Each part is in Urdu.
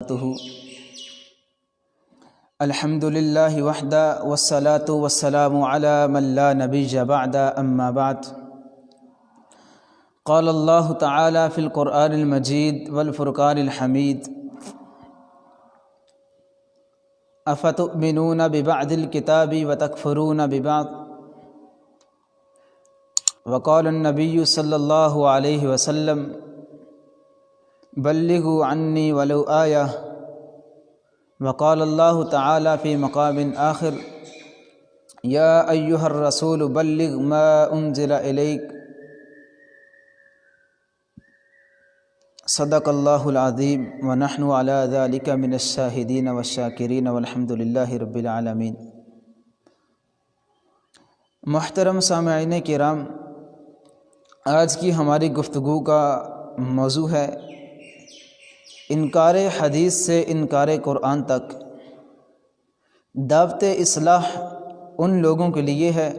وبركاته الحمد لله وحده والصلاة والسلام على من لا نبي بعد أما بعد قال الله تعالى في القرآن المجيد والفرقان الحميد أفتؤمنون ببعض الكتاب وتكفرون ببعض وقال النبي صلى الله عليه وسلم بلغوا عني ولو آية وقال الله تعالى في مقام آخر يا أيها الرسول بلغ ما أنزل إليك صدق اللہ العظیم ونحن علی ذلک من الشاہدین والشاکرین والحمد للہ رب العالمین۔ محترم سامعین کرام، آج کی ہماری گفتگو کا موضوع ہے انکار حدیث سے انکار قرآن تک۔ دعوت اصلاح ان لوگوں کے لیے ہے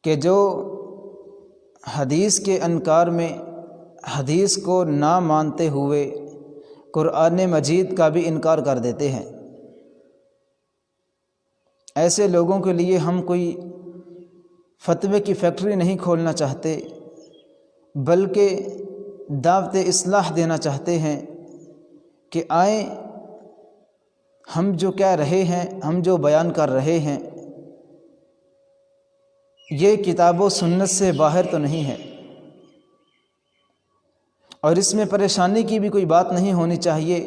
کہ جو حدیث کے انکار میں حدیث کو نہ مانتے ہوئے قرآن مجید کا بھی انکار کر دیتے ہیں۔ ایسے لوگوں کے لیے ہم کوئی فتوے کی فیکٹری نہیں کھولنا چاہتے، بلکہ دعوت اصلاح دینا چاہتے ہیں کہ آئیں ہم جو کہہ رہے ہیں، ہم جو بیان کر رہے ہیں، یہ کتاب و سنت سے باہر تو نہیں ہے، اور اس میں پریشانی کی بھی کوئی بات نہیں ہونی چاہیے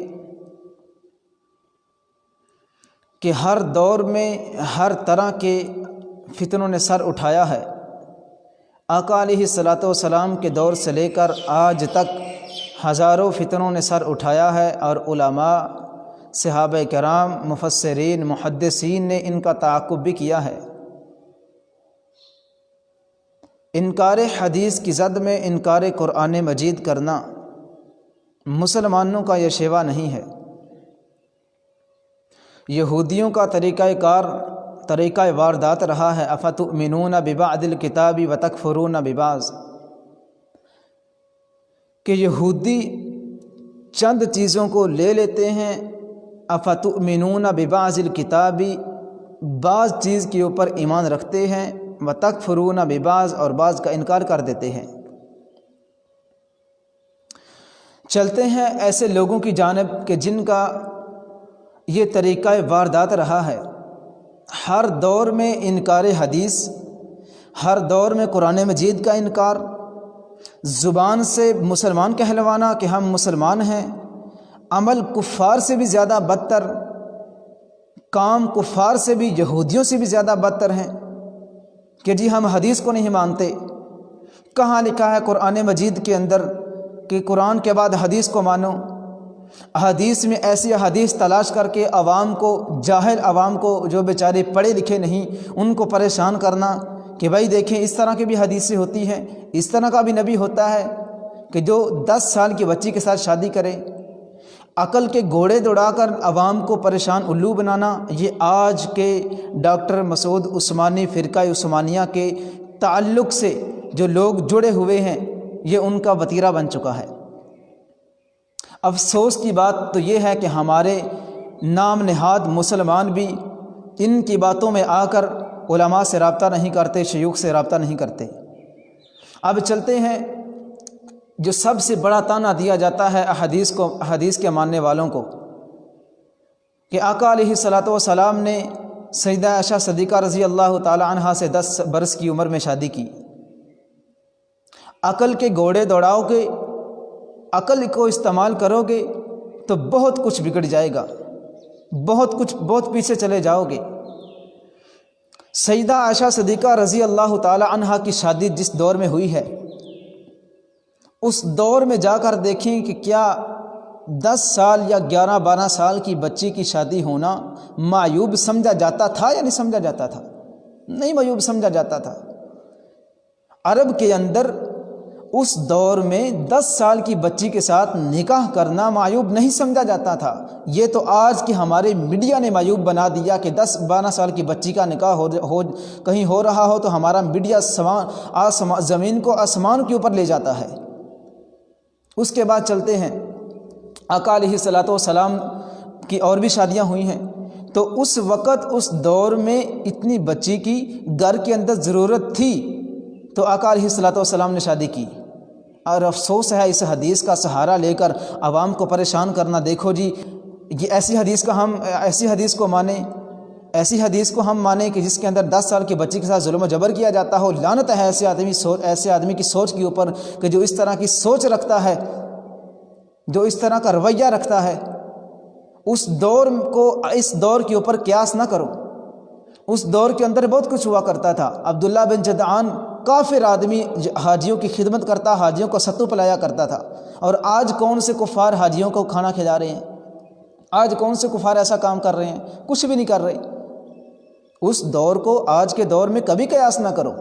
کہ ہر دور میں ہر طرح کے فتنوں نے سر اٹھایا ہے۔ آقا علیہ الصلاۃ والسلام کے دور سے لے کر آج تک ہزاروں فتنوں نے سر اٹھایا ہے، اور علماء، صحابہ کرام، مفسرین، محدثین نے ان کا تعاقب بھی کیا ہے۔ انکار حدیث کی زد میں انکار قرآن مجید کرنا مسلمانوں کا یہ شیوا نہیں ہے۔ یہودیوں کا طریقہ واردات رہا ہے، افتؤمنون ببعض الکتاب وتکفرون ببعض، کہ یہودی چند چیزوں کو لے لیتے ہیں، افتؤمنون ببعض الکتاب، بعض چیز کے اوپر ایمان رکھتے ہیں، وتکفرون ببعض، اور بعض کا انکار کر دیتے ہیں۔ چلتے ہیں ایسے لوگوں کی جانب کہ جن کا یہ طریقہ واردات رہا ہے، ہر دور میں انکار حدیث، ہر دور میں قرآن مجید کا انکار، زبان سے مسلمان کہلوانا کہ ہم مسلمان ہیں، عمل کفار سے بھی زیادہ بدتر، کام کفار سے بھی، یہودیوں سے بھی زیادہ بدتر ہیں کہ جی ہم حدیث کو نہیں مانتے۔ کہاں لکھا ہے قرآن مجید کے اندر کہ قرآن کے بعد حدیث کو مانو؟ حدیث میں ایسی حدیث تلاش کر کے عوام کو، جاہل عوام کو، جو بیچارے پڑھے لکھے نہیں، ان کو پریشان کرنا کہ بھائی دیکھیں اس طرح کی بھی حدیثیں ہوتی ہیں، اس طرح کا بھی نبی ہوتا ہے کہ جو 10 سال کی بچی کے ساتھ شادی کرے۔ عقل کے گھوڑے دوڑا کر عوام کو پریشان الو بنانا، یہ آج کے ڈاکٹر مسعود عثمانی فرقہ عثمانیہ کے تعلق سے جو لوگ جڑے ہوئے ہیں، یہ ان کا وتیرہ بن چکا ہے۔ افسوس کی بات تو یہ ہے کہ ہمارے نام نہاد مسلمان بھی ان کی باتوں میں آ کر علماء سے رابطہ نہیں کرتے، شیوخ سے رابطہ نہیں کرتے۔ اب چلتے ہیں جو سب سے بڑا طعنہ دیا جاتا ہے حدیث کے ماننے والوں کو، کہ آقا علیہ الصلاۃ والسلام نے سیدہ عائشہ صدیقہ رضی اللہ تعالی عنہا سے 10 برس کی عمر میں شادی کی۔ عقل کے گھوڑے دوڑاؤ گے، عقل کو استعمال کرو گے تو بہت کچھ بگڑ جائے گا، بہت پیچھے چلے جاؤ گے۔ سیدہ عائشہ صدیقہ رضی اللہ تعالی عنہا کی شادی جس دور میں ہوئی ہے، اس دور میں جا کر دیکھیں کہ کیا 10 سال یا 11-12 سال کی بچی کی شادی ہونا معیوب سمجھا جاتا تھا یا نہیں سمجھا جاتا تھا؟ نہیں معیوب سمجھا جاتا تھا۔ عرب کے اندر اس دور میں 10 سال کی بچی کے ساتھ نکاح کرنا معیوب نہیں سمجھا جاتا تھا۔ یہ تو آج کی ہمارے میڈیا نے معیوب بنا دیا کہ 10-12 سال کی بچی کا نکاح کہیں ہو رہا ہو تو ہمارا میڈیا زمین کو آسمان کے اوپر لے جاتا ہے۔ اس کے بعد چلتے ہیں آقا علیہ الصلوۃ والسلام کی اور بھی شادیاں ہوئی ہیں، تو اس وقت اس دور میں اتنی بچی کی گھر کے اندر ضرورت تھی تو آقا علیہ الصلوۃ والسلام نے شادی کی۔ اور افسوس ہے اس حدیث کا سہارا لے کر عوام کو پریشان کرنا۔ دیکھو جی، یہ ایسی حدیث کو مانیں، ایسی حدیث کو ہم مانیں کہ جس کے اندر 10 سال کی بچی کے ساتھ ظلم و جبر کیا جاتا ہو۔ لعنت ہے ایسے آدمی کی سوچ کے اوپر کہ جو اس طرح کی سوچ رکھتا ہے، جو اس طرح کا رویہ رکھتا ہے۔ اس دور کو اس دور کے اوپر قیاس نہ کرو۔ اس دور کے اندر بہت کچھ ہوا کرتا تھا۔ عبداللہ بن جدعان کافر آدمی حاجیوں کی خدمت کرتا، حاجیوں کو ستو پلایا کرتا تھا، اور آج کون سے کفار حاجیوں کو کھانا کھلا رہے ہیں؟ آج کون سے کفار ایسا کام کر رہے ہیں؟ کچھ بھی نہیں کر رہے۔ اس دور کو آج کے دور میں کبھی قیاس نہ کرو۔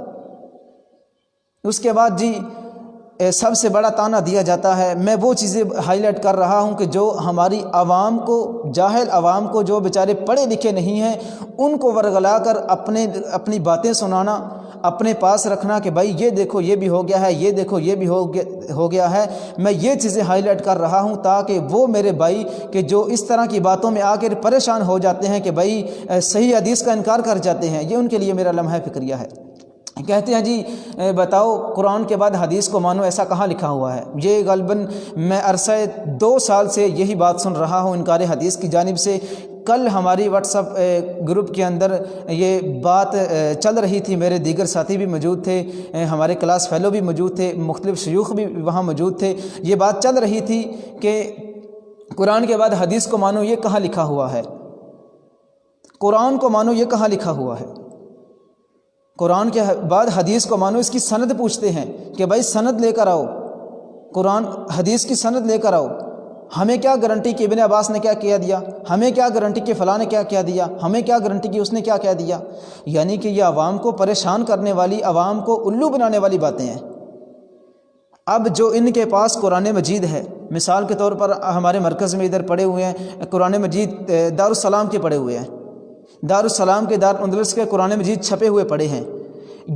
اس کے بعد جی سب سے بڑا طعنہ دیا جاتا ہے، میں وہ چیزیں ہائی لائٹ کر رہا ہوں کہ جو ہماری عوام کو، جاہل عوام کو، جو بیچارے پڑھے لکھے نہیں ہیں، ان کو ورغلا کر اپنی باتیں سنانا، اپنے پاس رکھنا کہ بھائی یہ دیکھو یہ بھی ہو گیا ہے، یہ دیکھو یہ بھی ہو گیا ہے۔ میں یہ چیزیں ہائی لائٹ کر رہا ہوں تاکہ وہ میرے بھائی کہ جو اس طرح کی باتوں میں آ کر پریشان ہو جاتے ہیں کہ بھائی صحیح حدیث کا انکار کر جاتے ہیں، یہ ان کے لیے میرا لمحہ فکریہ ہے۔ کہتے ہیں جی بتاؤ قرآن کے بعد حدیث کو مانو، ایسا کہاں لکھا ہوا ہے؟ یہ غالباً میں عرصہ 2 سال سے یہی بات سن رہا ہوں انکار حدیث کی جانب سے۔ کل ہماری واٹس ایپ گروپ کے اندر یہ بات چل رہی تھی، میرے دیگر ساتھی بھی موجود تھے، ہمارے کلاس فیلو بھی موجود تھے، مختلف شیوخ بھی وہاں موجود تھے۔ یہ بات چل رہی تھی کہ قرآن کے بعد حدیث کو مانو، یہ کہاں لکھا ہوا ہے؟ قرآن کو مانو، یہ کہاں لکھا ہوا ہے؟ قرآن کے بعد حدیث کو مانو، اس کی سند پوچھتے ہیں کہ بھائی سند لے کر آؤ، قرآن حدیث کی سند لے کر آؤ۔ ہمیں کیا گارنٹی کہ ابن عباس نے کیا کہہ دیا؟ ہمیں کیا گارنٹی کہ فلاں نے کیا کہہ دیا؟ ہمیں کیا گارنٹی کہ اس نے کیا کہہ دیا؟ یعنی کہ یہ عوام کو پریشان کرنے والی، عوام کو الو بنانے والی باتیں ہیں۔ اب جو ان کے پاس قرآن مجید ہے، مثال کے طور پر ہمارے مرکز میں ادھر پڑے ہوئے ہیں قرآن مجید، دارالسلام کے پڑے ہوئے ہیں، دارالسلام کے، دارالاندلس کے قرآن مجید چھپے ہوئے پڑے ہیں۔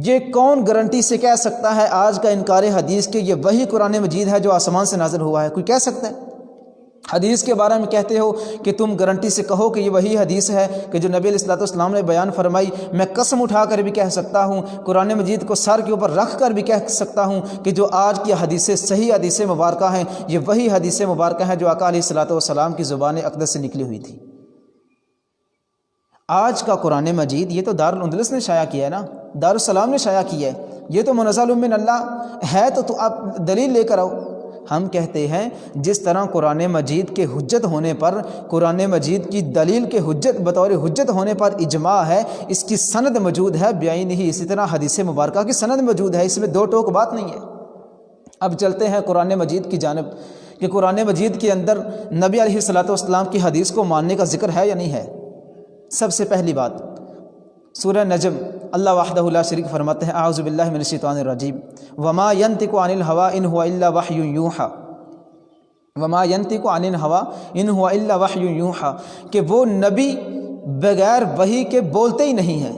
یہ کون گارنٹی سے کہہ سکتا ہے آج کا انکار حدیث کہ یہ وہی قرآن مجید ہے جو آسمان سے نازل ہوا ہے؟ کوئی کہہ سکتا ہے؟ حدیث کے بارے میں کہتے ہو کہ تم گارنٹی سے کہو کہ یہ وہی حدیث ہے کہ جو نبی علیہ الصلوۃ والسلام نے بیان فرمائی۔ میں قسم اٹھا کر بھی کہہ سکتا ہوں، قرآن مجید کو سر کے اوپر رکھ کر بھی کہہ سکتا ہوں کہ جو آج کی حدیثیں صحیح حدیث مبارکہ ہیں، یہ وہی حدیث مبارکہ ہیں جو آقا علیہ الصلوۃ والسلام کی زبان اقدس سے نکلی ہوئی تھی۔ آج کا قرآن مجید یہ تو دارالاندلس نے شائع کیا ہے نا، دارالسلام نے شائع کیا ہے، یہ تو منزل من اللہ ہے، تو آپ دلیل لے کر آؤ۔ ہم کہتے ہیں جس طرح قرآن مجید کے حجت ہونے پر، قرآن مجید کی دلیل کے حجت بطور حجت ہونے پر اجماع ہے، اس کی سند موجود ہے بعین ہی، اسی طرح حدیث مبارکہ کی سند موجود ہے، اس میں دو ٹوک بات نہیں ہے۔ اب چلتے ہیں قرآن مجید کی جانب کہ قرآن مجید کے اندر نبی علیہ الصلوۃ والسلام کی حدیث کو ماننے کا ذکر ہے یا نہیں ہے؟ سب سے پہلی بات سورہ نجم، اللہ وحدہ لا شریک فرماتے ہیں اعوذ باللہ من الشیطان الرجیم وما ينطق عن الهوى ان هو الا وحی یوحى، وما ينطق عن الهوى ان هو الا وحی یوحى، کہ وہ نبی بغیر وحی کے بولتے ہی نہیں ہیں،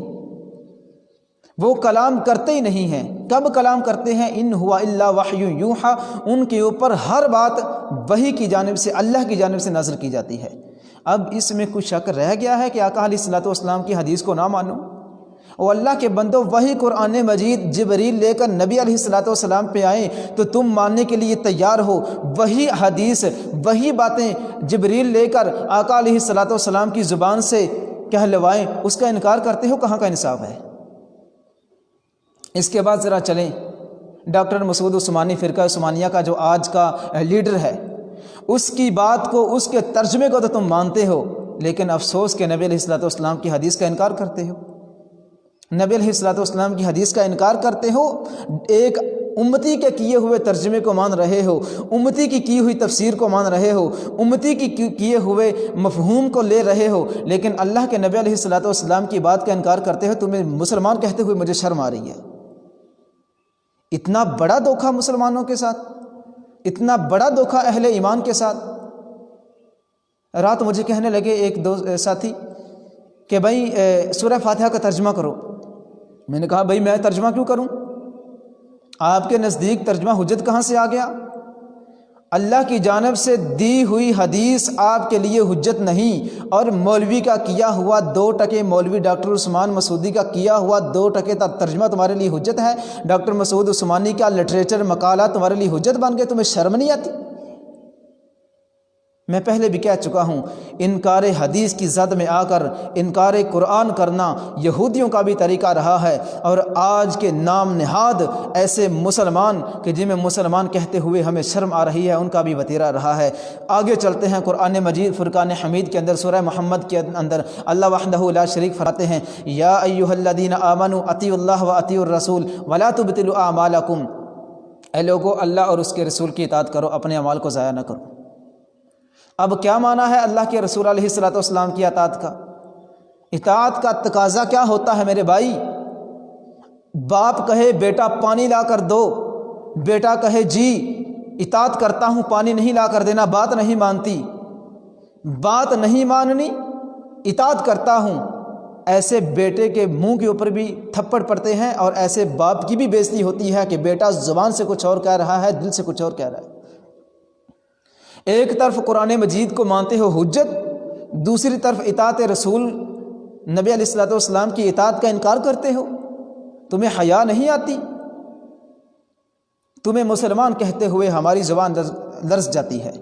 وہ کلام کرتے ہی نہیں ہیں۔ کب کلام کرتے ہیں؟ ان ہوا الا وحی یوحى، ان کے اوپر ہر بات وحی کی جانب سے، اللہ کی جانب سے نازل کی جاتی ہے۔ اب اس میں کچھ شک رہ گیا ہے کہ آقا علیہ الصلوۃ والسلام کی حدیث کو نہ مانو؟ اور اللہ کے بندو، وہی قرآن مجید جبریل لے کر نبی علیہ الصلوۃ والسلام پہ آئیں تو تم ماننے کے لیے تیار ہو؟ وہی حدیث، وہی باتیں جبریل لے کر آقا علیہ الصلوۃ والسلام کی زبان سے کہلوائیں، اس کا انکار کرتے ہو؟ کہاں کا انصاف ہے؟ اس کے بعد ذرا چلیں، ڈاکٹر مسعود عثمانی، فرقہ عثمانیہ کا جو آج کا لیڈر ہے، اس کی بات کو، اس کے ترجمے کو تو تم مانتے ہو، لیکن افسوس کہ نبی علیہ الصلوۃ والسلام کی حدیث کا انکار کرتے ہو، نبی علیہ الصلوۃ والسلام کی حدیث کا انکار کرتے ہو، ایک امتی کے کیے ہوئے ترجمے کو مان رہے ہو، امتی کی کی ہوئی تفسیر کو مان رہے ہو، امتی کی کیے ہوئے مفہوم کو لے رہے ہو، لیکن اللہ کے نبی علیہ الصلوۃ والسلام کی بات کا انکار کرتے ہو۔ تمہیں مسلمان کہتے ہوئے مجھے شرم آ رہی ہے۔ اتنا بڑا دھوکہ مسلمانوں کے ساتھ، اتنا بڑا دھوکہ اہل ایمان کے ساتھ۔ رات مجھے کہنے لگے ایک دو ساتھی کہ بھائی سورہ فاتحہ کا ترجمہ کرو۔ میں نے کہا بھائی میں ترجمہ کیوں کروں؟ آپ کے نزدیک ترجمہ حجت کہاں سے آ گیا؟ اللہ کی جانب سے دی ہوئی حدیث آپ کے لیے حجت نہیں، اور مولوی کا کیا ہوا 2% مولوی ڈاکٹر عثمان مسعودی کا کیا ہوا 2% ترجمہ تمہارے لیے حجت ہے؟ ڈاکٹر مسعود عثمانی کا لٹریچر مقالات تمہارے لیے حجت بن گئے؟ تمہیں شرم نہیں آتی؟ میں پہلے بھی کہہ چکا ہوں، انکار حدیث کی زد میں آ کر انکار قرآن کرنا یہودیوں کا بھی طریقہ رہا ہے، اور آج کے نام نہاد ایسے مسلمان کہ جنہیں مسلمان کہتے ہوئے ہمیں شرم آ رہی ہے، ان کا بھی وتیرہ رہا ہے۔ آگے چلتے ہیں قرآن مجید فرقان حمید کے اندر، سورہ محمد کے اندر اللہ وحدہ لا شریک فرماتے ہیں، یا ایھا الذین آمنوا اطیعوا اللہ واطیعوا الرسول ولا تبطلوا اعمالکم، اے لوگو اللہ اور اس کے رسول کی اطاعت کرو، اپنے اعمال کو ضائع نہ کرو۔ اب کیا معنی ہے اللہ کے رسول علیہ الصلوۃ والسلام کی اطاعت کا؟ اطاعت کا تقاضا کیا ہوتا ہے میرے بھائی؟ باپ کہے بیٹا پانی لا کر دو، بیٹا کہے جی اطاعت کرتا ہوں، پانی نہیں لا کر دینا، بات نہیں مانتی، بات نہیں ماننی، اطاعت کرتا ہوں، ایسے بیٹے کے منہ کے اوپر بھی تھپڑ پڑتے ہیں، اور ایسے باپ کی بھی بے عزتی ہوتی ہے کہ بیٹا زبان سے کچھ اور کہہ رہا ہے، دل سے کچھ اور کہہ رہا ہے۔ ایک طرف قرآن مجید کو مانتے ہو حجت، دوسری طرف اطاعت رسول نبی علیہ الصلوۃ والسلام کی اطاعت کا انکار کرتے ہو۔ تمہیں حیا نہیں آتی؟ تمہیں مسلمان کہتے ہوئے ہماری زبان لرز جاتی ہے۔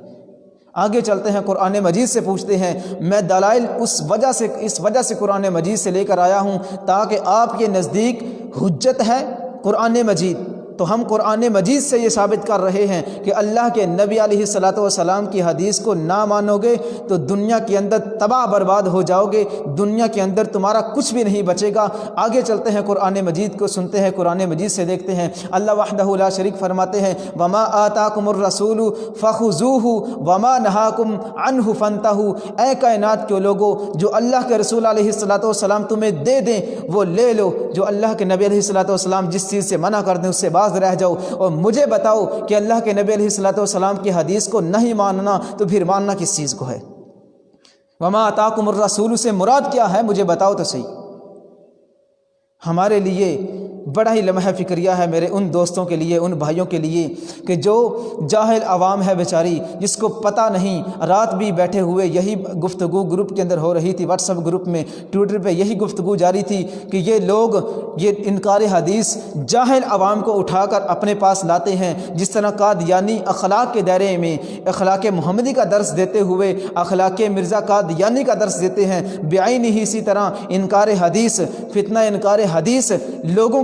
آگے چلتے ہیں، قرآن مجید سے پوچھتے ہیں۔ میں دلائل اس وجہ سے قرآن مجید سے لے کر آیا ہوں تاکہ آپ کے نزدیک حجت ہے قرآن مجید۔ تو ہم قرآن مجید سے یہ ثابت کر رہے ہیں کہ اللہ کے نبی علیہ الصلوۃ والسلام کی حدیث کو نہ مانو گے تو دنیا کے اندر تباہ برباد ہو جاؤ گے، دنیا کے اندر تمہارا کچھ بھی نہیں بچے گا۔ آگے چلتے ہیں، قرآن مجید کو سنتے ہیں، قرآن مجید سے دیکھتے ہیں۔ اللہ وحدہ لا شریک فرماتے ہیں، وما آتاکم الرسول فخذوہ وما نہاکم عنہ فانتہوا، اے کائنات کے لوگوں، جو اللہ کے رسول علیہ الصلوۃ والسلام تمہیں دے دیں وہ لے لو، جو اللہ کے نبی علیہ الصلوۃ والسلام جس چیز سے منع کر دیں اس سے رہ جاؤ، اور مجھے بتاؤ کہ اللہ کے نبی علیہ الصلوۃ والسلام کی حدیث کو نہیں ماننا تو پھر ماننا کس چیز کو ہے؟ وما آتاکم الرسول سے مراد کیا ہے؟ مجھے بتاؤ تو صحیح۔ ہمارے لیے بڑا ہی لمحہ فکریہ ہے، میرے ان دوستوں کے لیے، ان بھائیوں کے لیے کہ جو جاہل عوام ہے بیچاری، جس کو پتہ نہیں۔ رات بھی بیٹھے ہوئے یہی گفتگو گروپ کے اندر ہو رہی تھی، واٹس ایپ گروپ میں، ٹویٹر پہ یہی گفتگو جاری تھی کہ یہ لوگ یہ انکار حدیث جاہل عوام کو اٹھا کر اپنے پاس لاتے ہیں، جس طرح قادیانی اخلاق کے دائرے میں اخلاق محمدی کا درس دیتے ہوئے اخلاق مرزا قادیانی کا درس دیتے ہیں، بعین ہی اسی طرح انکار حدیث، فتنہ انکار حدیث لوگوں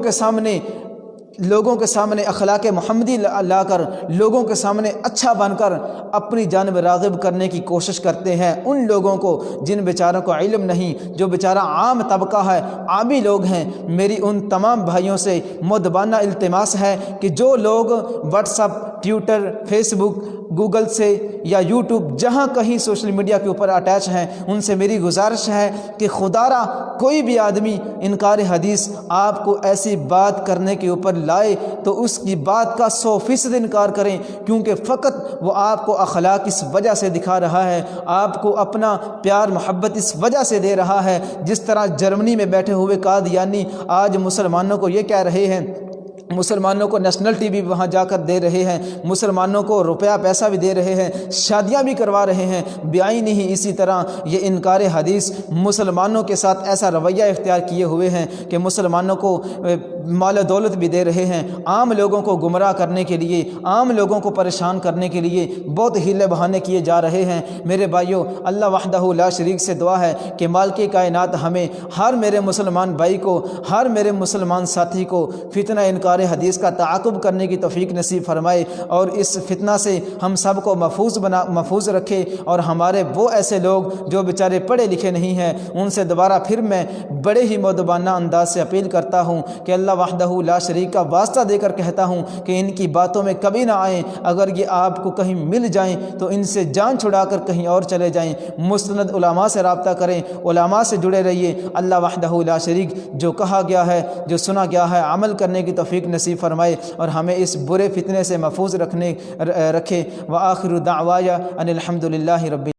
کے سامنے اخلاق محمدی لا کر لوگوں کے سامنے اچھا بن کر اپنی جانب راغب کرنے کی کوشش کرتے ہیں۔ ان لوگوں کو جن بیچاروں کو علم نہیں، جو بیچارہ عام طبقہ ہے، عامی لوگ ہیں، میری ان تمام بھائیوں سے مؤدبانہ التماس ہے کہ جو لوگ واٹس ایپ، ٹویٹر، فیس بک، گوگل سے یا یوٹیوب، جہاں کہیں سوشل میڈیا کے اوپر اٹیچ ہیں، ان سے میری گزارش ہے کہ خدا را کوئی بھی آدمی انکار حدیث آپ کو ایسی بات کرنے کے اوپر لائے تو اس کی بات کا 100% انکار کریں، کیونکہ فقط وہ آپ کو اخلاق اس وجہ سے دکھا رہا ہے، آپ کو اپنا پیار محبت اس وجہ سے دے رہا ہے، جس طرح جرمنی میں بیٹھے ہوئے قادیانی آج مسلمانوں کو یہ کہہ رہے ہیں، مسلمانوں کو نیشنل ٹی وی وہاں جا کر دے رہے ہیں، مسلمانوں کو روپیہ پیسہ بھی دے رہے ہیں، شادیاں بھی کروا رہے ہیں، بعین ہی اسی طرح یہ انکار حدیث مسلمانوں کے ساتھ ایسا رویہ اختیار کیے ہوئے ہیں کہ مسلمانوں کو مال و دولت بھی دے رہے ہیں، عام لوگوں کو گمراہ کرنے کے لیے، عام لوگوں کو پریشان کرنے کے لیے بہت ہیلے بہانے کیے جا رہے ہیں۔ میرے بھائیوں، اللہ وحدہ لا شریک سے دعا ہے کہ مالک کائنات ہمیں، ہر میرے مسلمان بھائی کو، ہر میرے مسلمان ساتھی کو فتنہ انکار حدیث کا تعاقب کرنے کی توفیق نصیب فرمائے، اور اس فتنہ سے ہم سب کو محفوظ رکھے، اور ہمارے وہ ایسے لوگ جو بیچارے پڑھے لکھے نہیں ہیں ان سے دوبارہ پھر میں بڑے ہی مؤدبانہ انداز سے اپیل کرتا ہوں کہ اللہ وحدہ لا شریک کا واسطہ دے کر کہتا ہوں کہ ان کی باتوں میں کبھی نہ آئیں، اگر یہ آپ کو کہیں مل جائیں تو ان سے جان چھڑا کر کہیں اور چلے جائیں، مستند علماء سے رابطہ کریں، علماء سے جڑے رہیے۔ اللہ وحدہ لا شریک جو کہا گیا ہے، جو سنا گیا ہے، عمل کرنے کی توفیق نصیب فرمائے اور ہمیں اس برے فتنے سے محفوظ رکھے۔ وآخر دعوایا ان الحمد للہ رب